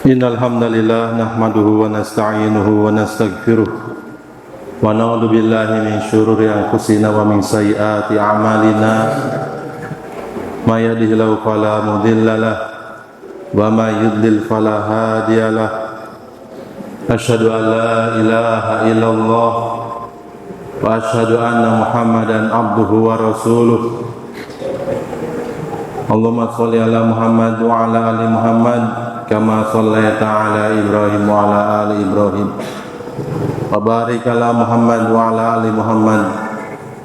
Innal hamdalillah nahmaduhu wa nasta'inuhu wa nastaghfiruh wa na'udzu billahi min shururi anfusina wa min sayyiati a'malina may yahdihillahu fala mudilla lahu wa may yudlil fala hadiya lahu asyhadu an la ilaha illallah wa asyhadu anna muhammadan abduhu wa rasuluh. Allahumma sholli ala Muhammad wa ala ali Muhammad kama shallaita ala Ibrahim wa ala ali Ibrahim wa barik ala Muhammad wa ala ali Muhammad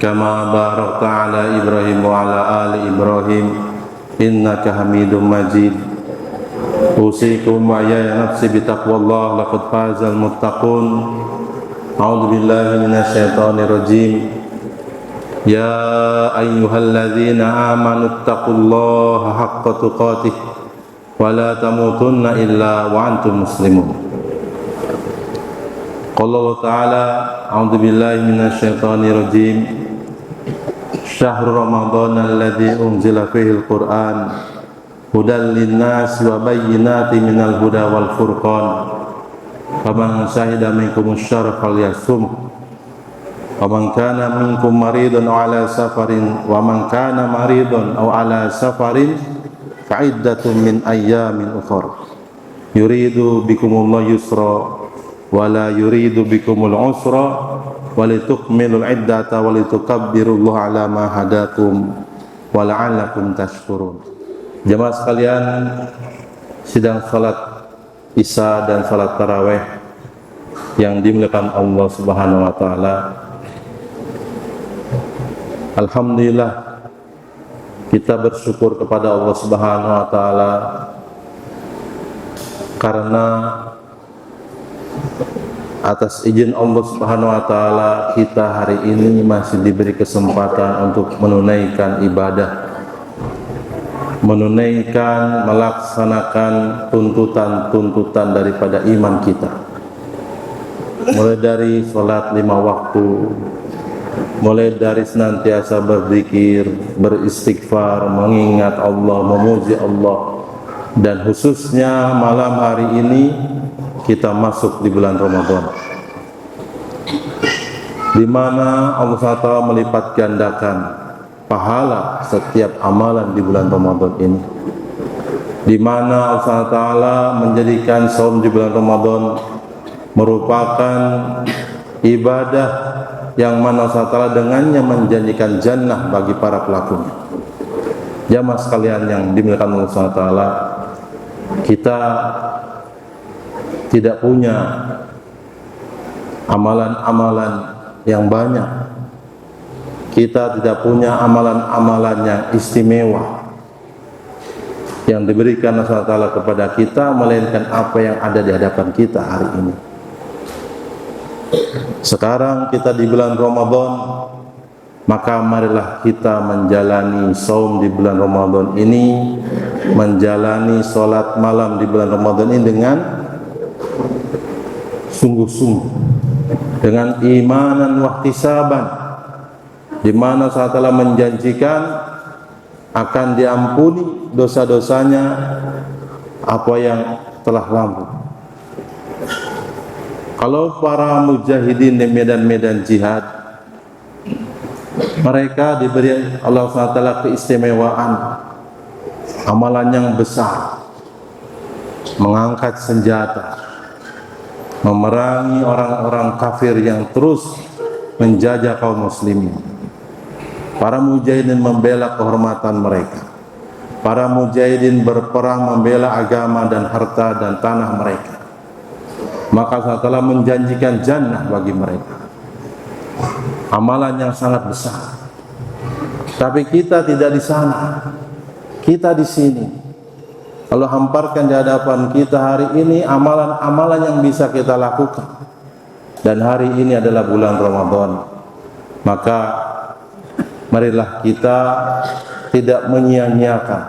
kama barakta ala Ibrahim wa ala ali Ibrahim innaka Hamidum Majid. Usikum wa ya nafsi bi taqwallah laqad fazal muttaqun. A'udzu billahi minasyaitonir rajim. Ya ayyuhalladzina amanu taqullaha haqqa tuqatih wa la tamutunna illa wa antum muslimun. Qala Allah Ta'ala, a'udzu billahi minasyaitonir rajim. Syahrul Ramadan alladzi unzila fihi al-Qur'an hudan lin-nas wa bayyinatin minal huda wal furqan. Faman syahida minkumus syahra falyasumhu. Wa man kana minkum maridun aw ala safarin wa man kana maridun aw ala safarin fa iddatun min ayyamin ukhra yuridu bikumullahu yusra wa la yuridu bikumul usra wa litukmilul iddata wa litukabbirullaha ala ma hadakum wa la'allakum tashkurun. Jemaah sekalian, sidang salat Isya dan salat tarawih yang dimuliakan Allah Subhanahu wa taala. Alhamdulillah, kita bersyukur kepada Allah Subhanahu wa taala karena atas izin Allah Subhanahu wa taala kita hari ini masih diberi kesempatan untuk menunaikan ibadah, melaksanakan tuntutan-tuntutan daripada iman kita, mulai dari salat 5 waktu, mulai dari senantiasa berzikir, beristighfar, mengingat Allah, memuji Allah, dan khususnya malam hari ini kita masuk di bulan Ramadan, di mana Allah SWT melipat gandakan pahala setiap amalan di bulan Ramadan ini, di mana Allah SWT menjadikan saum di bulan Ramadan merupakan ibadah yang mana Allah dengannya menjanjikan jannah bagi para pelakunya. Jamaah sekalian yang dimuliakan Allah SWT, kita tidak punya amalan-amalan yang banyak, kita tidak punya amalan-amalan yang istimewa yang diberikan Allah SWT kepada kita, melainkan apa yang ada di hadapan kita hari ini. Sekarang kita di bulan Ramadan, maka marilah kita menjalani saum di bulan Ramadan ini, menjalani salat malam di bulan Ramadan ini dengan sungguh-sungguh, dengan imanan wa ihtisaban, di mana Allah telah menjanjikan akan diampuni dosa-dosanya apa yang telah lampau. Kalau para mujahidin di medan-medan jihad, mereka diberi Allah SWT keistimewaan amalan yang besar, mengangkat senjata, memerangi orang-orang kafir yang terus menjajah kaum muslimin. Para mujahidin membela kehormatan mereka, para mujahidin berperang membela agama dan harta dan tanah mereka. Maka Allah telah menjanjikan jannah bagi mereka, amalan yang sangat besar. Tapi kita tidak di sana, kita di sini. Kalau hamparkan di hadapan kita hari ini amalan-amalan yang bisa kita lakukan, dan hari ini adalah bulan Ramadan, maka marilah kita tidak menyia-nyiakan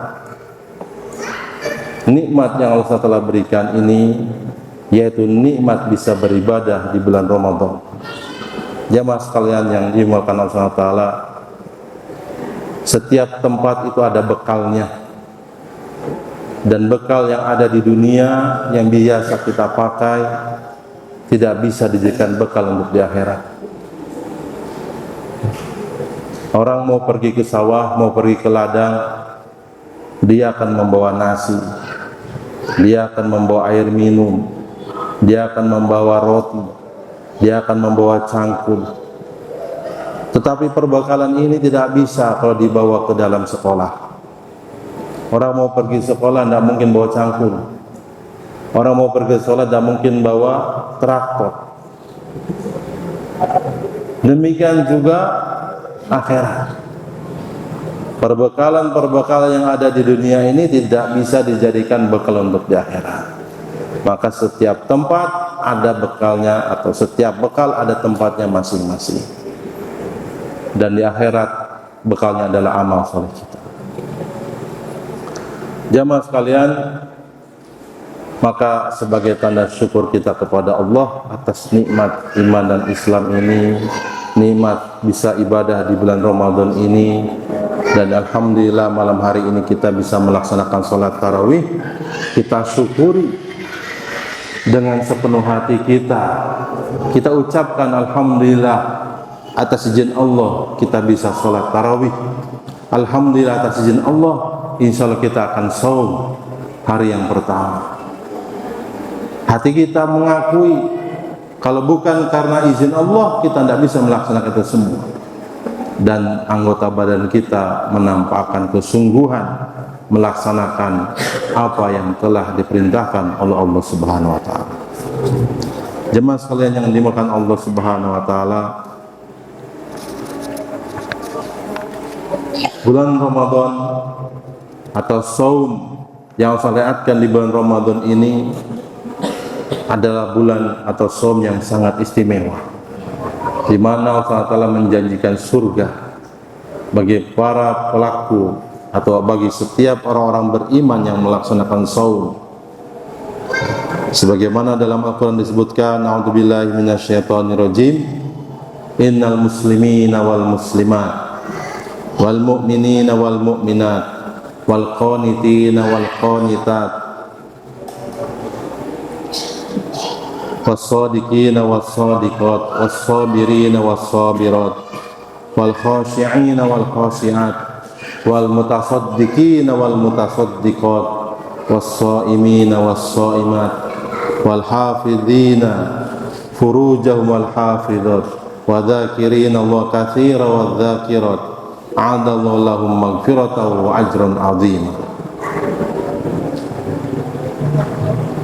nikmat yang Allah telah berikan ini, yaitu nikmat bisa beribadah di bulan Ramadan. Jamaah sekalian yang dimuliakan Allah Ta'ala, setiap tempat itu ada bekalnya. dan bekal yang ada di dunia yang biasa kita pakai tidak bisa dijadikan bekal untuk di akhirat. Orang mau pergi ke sawah, mau pergi ke ladang, dia akan membawa nasi, dia akan membawa air minum, dia akan membawa roti, dia akan membawa cangkul. Tetapi perbekalan ini tidak bisa kalau dibawa ke dalam sekolah. Orang mau pergi sekolah tidak mungkin bawa cangkul. Orang mau pergi sekolah tidak mungkin bawa traktor. Demikian juga akhirat. Perbekalan yang ada di dunia ini tidak bisa dijadikan bekal untuk di akhirat. Maka setiap tempat ada bekalnya, atau setiap bekal ada tempatnya masing-masing. Dan di akhirat bekalnya adalah amal soleh kita. Jamaah sekalian, maka sebagai tanda syukur kita kepada Allah atas nikmat iman dan Islam ini, nikmat bisa ibadah di bulan Ramadan ini, dan alhamdulillah malam hari ini kita bisa melaksanakan sholat tarawih, kita syukuri dengan sepenuh hati kita. Kita ucapkan alhamdulillah atas izin Allah kita bisa sholat tarawih. Alhamdulillah atas izin Allah, insya Allah kita akan saum hari yang pertama. Hati kita mengakui kalau bukan karena izin Allah kita tidak bisa melaksanakan itu semua. Dan anggota badan kita menampakkan kesungguhan melaksanakan apa yang telah diperintahkan oleh Allah Subhanahu wa taala. Jemaah sekalian yang dimuliakan Allah Subhanahu wa taala, bulan Ramadan atau saum yang saya lihatkan di bulan Ramadan ini adalah bulan atau saum yang sangat istimewa, di mana Allah Ta'ala menjanjikan surga bagi para pelaku atau bagi setiap orang-orang beriman yang melaksanakan saum. Sebagaimana dalam Al-Quran disebutkan, a'udzubillahi minasyaitonirrajim, innal muslimina wal muslimat wal mu'minina wal mu'minat wal qanitina wal qanitat was sadiqina was sadiqat was sabirina was sabirat wal khashi'ina wal khashi'at wal mutasaddiqina wal mutasaddiqat was shaimina was shaimat wal hafidhina furujahum wal hafidhat wa dzakirina Allah katsiran wa dzakirat a'adallahu lahum maghfiratan wa ajran 'azima.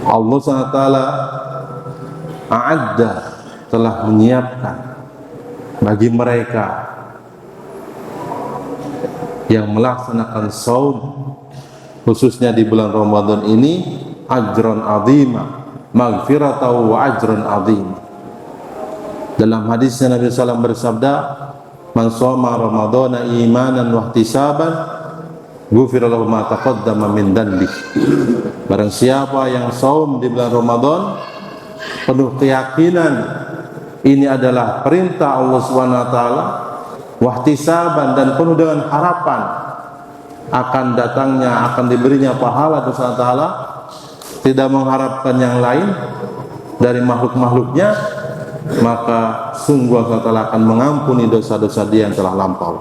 Allah SWT a'adda, telah menyiapkan bagi mereka yang melaksanakan saum khususnya di bulan Ramadan ini ajran 'azima, maghfiratan wa ajran 'azima. Dalam hadisnya Nabi sallallahu alaihi wasallam bersabda, man shoma ramadhana imanan wa ihtisaban ghufira lahu ma taqaddama min dhanbi. Barang siapa yang saum di bulan Ramadan penuh keyakinan ini adalah perintah Allah Subhanahu wa taala, wa ihtisaban, dan penuh dengan harapan akan datangnya, akan diberinya pahala Allah Subhanahu wa taala, tidak mengharapkan yang lain dari makhluk-makhluknya, maka sungguh Allah Ta'ala akan mengampuni dosa-dosa dia yang telah lampau.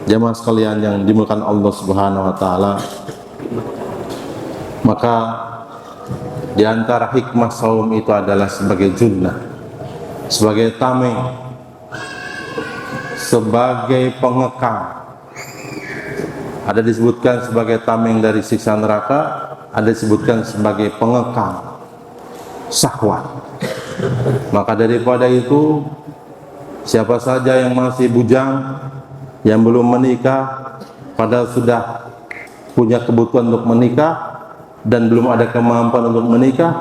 Jamaah sekalian yang dimuliakan Allah Subhanahu wa taala, maka di antara hikmah saum itu adalah sebagai junnah, sebagai tameng, sebagai pengekang. Ada disebutkan sebagai tameng dari siksa neraka, ada disebutkan sebagai pengekang syahwat. Maka daripada itu, siapa saja yang masih bujang, yang belum menikah, padahal sudah punya kebutuhan untuk menikah dan belum ada kemampuan untuk menikah,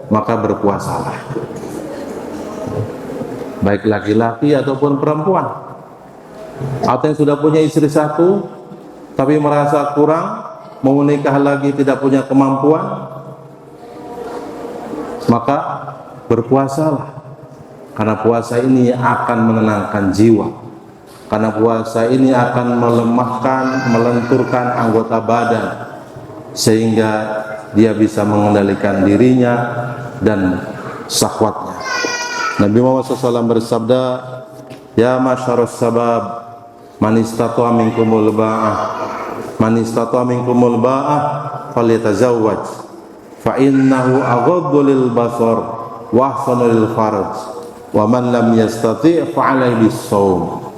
maka berpuasalah, baik laki-laki ataupun perempuan. Atau yang sudah punya istri satu tapi merasa kurang, mau menikah lagi tidak punya kemampuan, maka berpuasalah, karena puasa ini akan menenangkan jiwa, karena puasa ini akan melemahkan, melenturkan anggota badan, sehingga dia bisa mengendalikan dirinya dan syahwatnya. Nabi Muhammad SAW bersabda, ya masyarus sabab, man istata'a minkumul ba'ah, man istata'a minkumul ba'ah falyatazawwaj, fa innahu aghaddu lil basar wa ahsanu lil farj, wa man lam yastati' fa alayhi bis-shaum,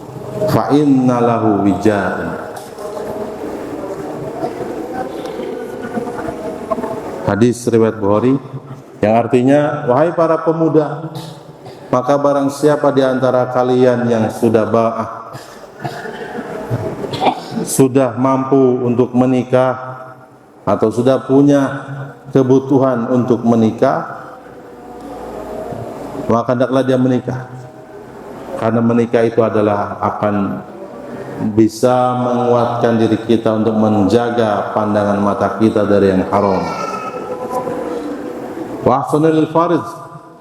fa inna lahu wija'an. Hadis riwayat Bukhari yang artinya, wahai para pemuda, maka barang siapa di antara kalian yang sudah ba'ah, sudah mampu untuk menikah atau sudah punya kebutuhan untuk menikah, maka hendaklah dia menikah. Karena menikah itu adalah akan bisa menguatkan diri kita untuk menjaga pandangan mata kita dari yang haram. Wa ahsanul farj,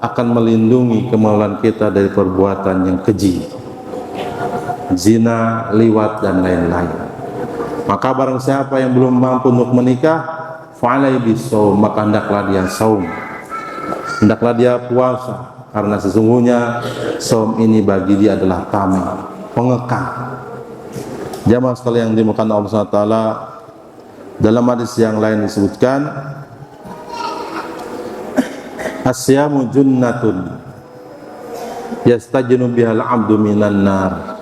akan melindungi kemaluan kita dari perbuatan yang keji, zina, liwat dan lain-lain. Maka barang siapa yang belum mampu untuk menikah, fa'alaihi bis-shaum, maka hendaklah dia saum, hendaklah dia puasa, karena sesungguhnya saum ini bagi dia adalah tameng, pengekang. Jamaah sekalian yang dimuliakan Allah SWT, dalam hadis yang lain disebutkan, asyamu junnatun yastajinu bihal abdu minan nar.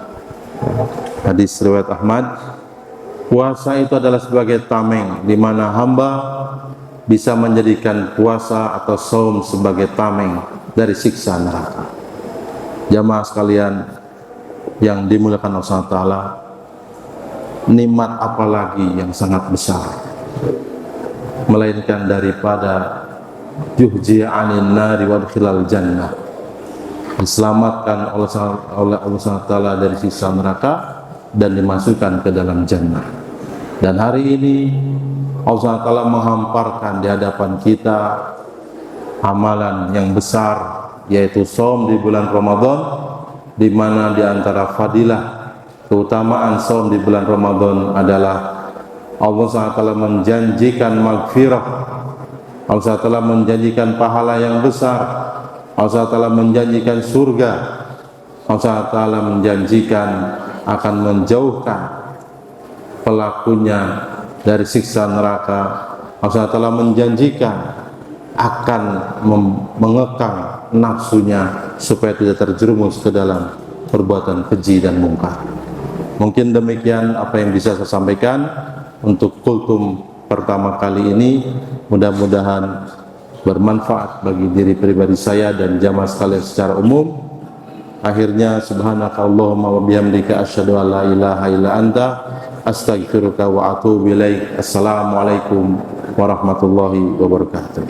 Hadis riwayat Ahmad. Puasa itu adalah sebagai tameng, di mana hamba bisa menjadikan puasa atau saum sebagai tameng dari siksa neraka. Jamaah sekalian yang dimuliakan Allah SWT, nikmat apalagi yang sangat besar melainkan daripada yuhji 'anil nari wa adkhilal jannah, diselamatkan oleh Allah SWT dari siksa neraka dan dimasukkan ke dalam jannah. Dan hari ini Allah SWT menghamparkan di hadapan kita amalan yang besar, yaitu saum di bulan Ramadan, di mana di antara fadilah keutamaan saum di bulan Ramadan adalah Allah SWT menjanjikan maghfirah, Allah SWT menjanjikan pahala yang besar, Allah SWT menjanjikan surga, Allah SWT menjanjikan akan menjauhkan pelakunya dari siksa neraka. Allah SWT menjanjikan akan mengekang nafsunya supaya tidak terjerumus ke dalam perbuatan keji dan mungkar. Mungkin demikian apa yang bisa saya sampaikan untuk kultum pertama kali ini. Mudah-mudahan bermanfaat bagi diri pribadi saya dan jamaah sekalian secara umum. Akhirnya subhanakallahumma wa bihamdika asyhadu an la ilaha illa anta astaghfiruka wa atubu ilaik. Assalamualaikum warahmatullahi wabarakatuh.